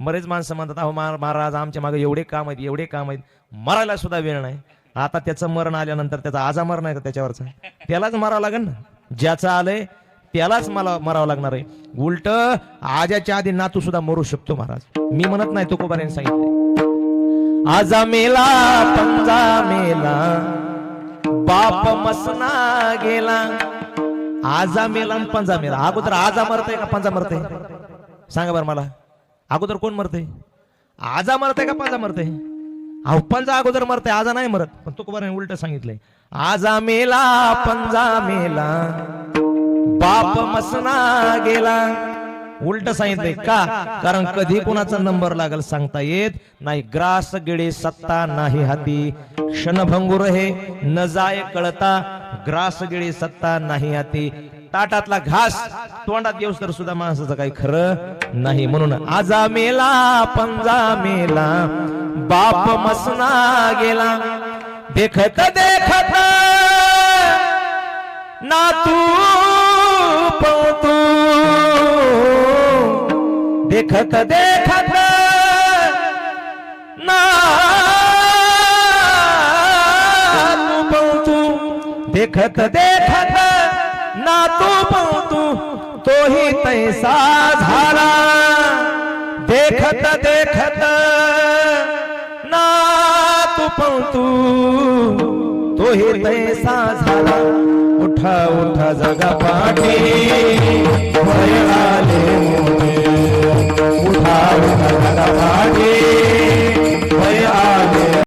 बरेच माणसं म्हणतात अहो महाराज आमच्या मागे एवढे काम आहेत एवढे काम आहेत, मरायला सुद्धा वेळ नाही. आता त्याचं मरण आल्यानंतर त्याचा आजामर नाही का त्याच्यावरचा, त्यालाच मारावं लागेल ना. ज्याचं आलंय त्यालाच मला मरावं लागणार आहे. उलट आजाच्या आधी नातू सुद्धा मरू शकतो महाराज. मी म्हणत नाही, तुकोबाने सांगितलं आजा मेला पंजा मेला बाप मसना गेला. आजा मेला आणि पंजा मेला. अगोदर आजा मरतय का पंजा मरतय सांगा बरं मला. अगोदर कोण मरतय? आजा मरतय का पंजा मरतय? अहो पंजा अगोदर मरतय, आजा नाही मरत. पण तुकोबाने उलट सांगितलंय आजा मेला पंजा मेला बाप मसना गेला. उलट सांगितलंय का? कारण कधी कोणाचा नंबर लागल सांगता येत नाही. ग्रास गिळे सत्ता नाही हाती, क्षणभंगुर हे न जाय कळता. ग्रास गिळे सत्ता नाही हाती. ताटातला घास तोंडात येऊस तर सुद्धा माणसाचं काही खरं नाही. म्हणून आजा मेला पंजा मेला बाप मसना गेला. देखत देखत ना तू पळतो, देखत देखत ना तू पळतो, देखत देखत ना तू पळतो तोही तैसा झाला. देखत देखत ना तू पळतो तोही तैसा झाला. उठा उठा जगा पाठी वय आले मोठे, उठा उठा जगा पाठी